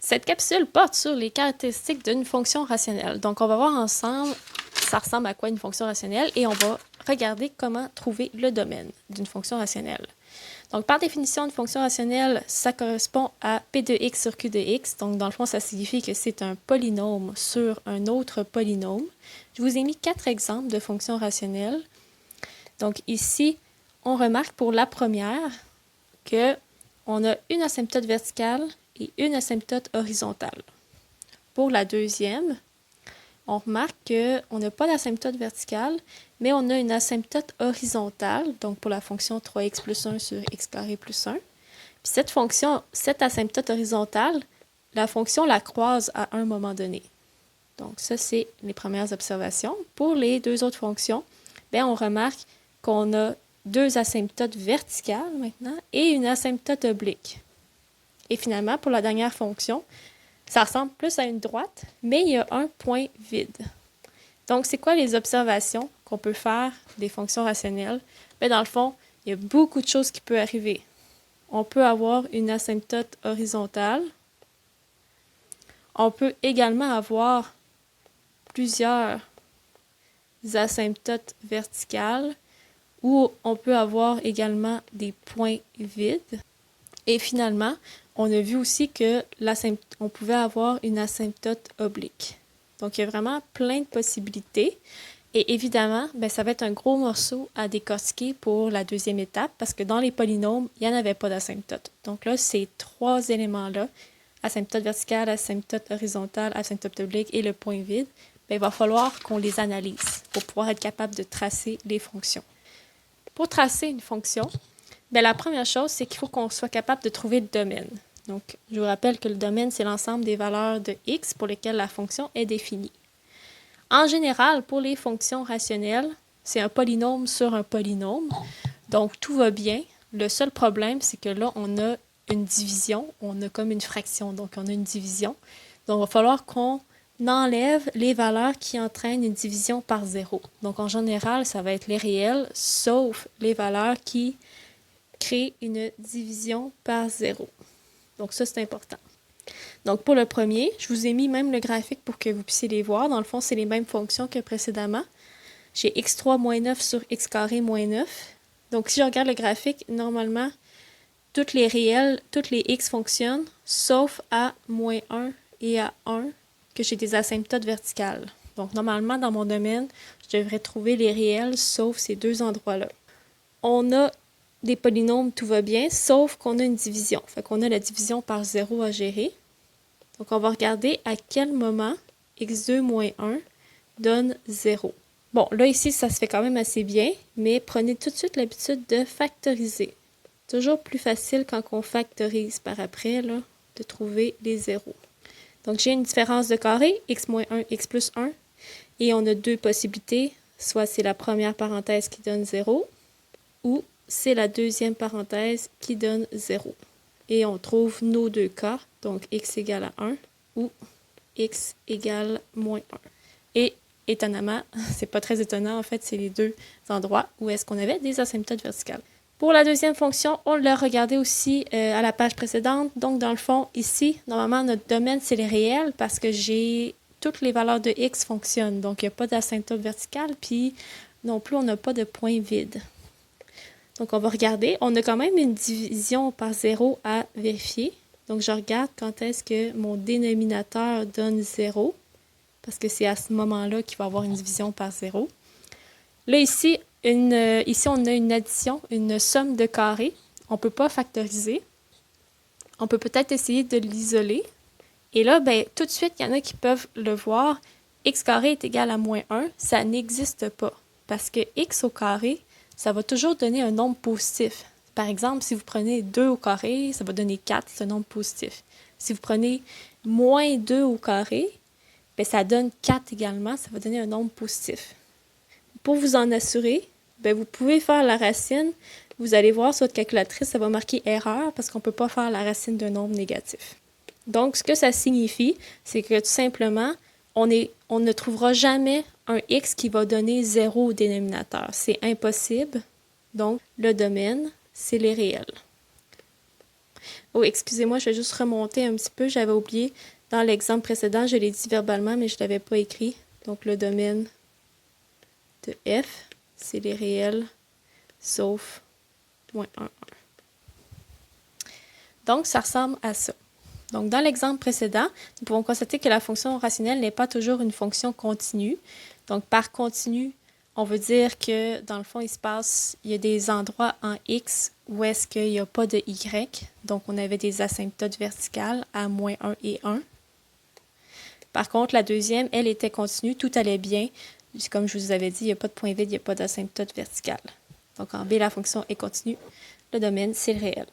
Cette capsule porte sur les caractéristiques d'une fonction rationnelle. Donc, on va voir ensemble ça ressemble à quoi une fonction rationnelle et on va regarder comment trouver le domaine d'une fonction rationnelle. Donc, par définition, une fonction rationnelle, ça correspond à P de x sur Q de x. Donc, dans le fond, ça signifie que c'est un polynôme sur un autre polynôme. Je vous ai mis 4 exemples de fonctions rationnelles. Donc, ici, on remarque pour la première qu'on a une asymptote verticale et une asymptote horizontale. Pour la deuxième, on remarque qu'on n'a pas d'asymptote verticale, mais on a une asymptote horizontale, donc pour la fonction 3x plus 1 sur x carré plus 1. Puis cette asymptote horizontale, la fonction la croise à un moment donné. Donc ça, c'est les premières observations. Pour les deux autres fonctions, on remarque qu'on a deux asymptotes verticales maintenant et une asymptote oblique. Et finalement, pour la dernière fonction, ça ressemble plus à une droite, mais il y a un point vide. Donc, c'est quoi les observations qu'on peut faire des fonctions rationnelles? Dans le fond, il y a beaucoup de choses qui peuvent arriver. On peut avoir une asymptote horizontale. On peut également avoir plusieurs asymptotes verticales ou on peut avoir également des points vides. Et finalement, on a vu aussi qu'on pouvait avoir une asymptote oblique. Donc, il y a vraiment plein de possibilités. Et évidemment, ça va être un gros morceau à décortiquer pour la deuxième étape parce que dans les polynômes, il n'y en avait pas d'asymptote. Donc là, ces trois éléments-là, asymptote verticale, asymptote horizontale, asymptote oblique et le point vide, il va falloir qu'on les analyse pour pouvoir être capable de tracer les fonctions. Pour tracer une fonction, la première chose, c'est qu'il faut qu'on soit capable de trouver le domaine. Donc, je vous rappelle que le domaine, c'est l'ensemble des valeurs de x pour lesquelles la fonction est définie. En général, pour les fonctions rationnelles, c'est un polynôme sur un polynôme. Donc, tout va bien. Le seul problème, c'est que là, on a une division. On a comme une fraction. Donc, on a une division. Donc, il va falloir qu'on enlève les valeurs qui entraînent une division par 0. Donc, en général, ça va être les réels, sauf les valeurs qui créent une division par 0. Donc, ça, c'est important. Donc, pour le premier, je vous ai mis même le graphique pour que vous puissiez les voir. Dans le fond, c'est les mêmes fonctions que précédemment. J'ai x3 moins 9 sur x carré moins 9. Donc, si je regarde le graphique, normalement, toutes les réels, toutes les x fonctionnent, sauf à moins 1 et à 1, que j'ai des asymptotes verticales. Donc, normalement, dans mon domaine, je devrais trouver les réels, sauf ces deux endroits-là. On a des polynômes, tout va bien, sauf qu'on a une division. Fait qu'on a la division par 0 à gérer. Donc, on va regarder à quel moment x2 moins 1 donne 0. Bon, là, ici, ça se fait quand même assez bien, mais prenez tout de suite l'habitude de factoriser. Toujours plus facile quand on factorise par après, là, de trouver les zéros. Donc, j'ai une différence de carré, x moins 1, x plus 1, et on a deux possibilités. Soit c'est la première parenthèse qui donne 0, ou c'est la deuxième parenthèse qui donne 0. Et on trouve nos deux cas, donc x égale à 1 ou x égale moins 1. Et étonnamment, c'est pas très étonnant, en fait, c'est les deux endroits où est-ce qu'on avait des asymptotes verticales. Pour la deuxième fonction, on l'a regardé aussi à la page précédente. Donc, dans le fond, ici, normalement, notre domaine, c'est les réels parce que j'ai toutes les valeurs de x fonctionnent. Donc, il n'y a pas d'asymptote verticale, puis non plus, on n'a pas de point vide. Donc, on va regarder. On a quand même une division par 0 à vérifier. Donc, je regarde quand est-ce que mon dénominateur donne 0, parce que c'est à ce moment-là qu'il va y avoir une division par 0. Là, ici, on a une addition, une somme de carrés. On ne peut pas factoriser. On peut peut-être essayer de l'isoler. Et là, tout de suite, il y en a qui peuvent le voir. X carré est égal à moins 1. Ça n'existe pas, parce que x au carré, ça va toujours donner un nombre positif. Par exemple, si vous prenez 2 au carré, ça va donner 4, c'est un nombre positif. Si vous prenez moins 2 au carré, ça donne 4 également, ça va donner un nombre positif. Pour vous en assurer, vous pouvez faire la racine. Vous allez voir sur votre calculatrice, ça va marquer erreur parce qu'on ne peut pas faire la racine d'un nombre négatif. Donc, ce que ça signifie, c'est que tout simplement, on ne trouvera jamais un x qui va donner 0 au dénominateur. C'est impossible. Donc, le domaine, c'est les réels. Oh, excusez-moi, je vais juste remonter un petit peu. J'avais oublié, dans l'exemple précédent, je l'ai dit verbalement, mais je ne l'avais pas écrit. Donc, le domaine de F, c'est les réels, sauf .11. Donc, ça ressemble à ça. Donc, dans l'exemple précédent, nous pouvons constater que la fonction rationnelle n'est pas toujours une fonction continue. Donc, par continu, on veut dire que, dans le fond, il y a des endroits en X où est-ce qu'il n'y a pas de Y. Donc, on avait des asymptotes verticales à -1 et 1. Par contre, la deuxième, elle était continue, tout allait bien. Comme je vous avais dit, il n'y a pas de point vide, il n'y a pas d'asymptote verticale. Donc, en B, la fonction est continue. Le domaine, c'est le réel.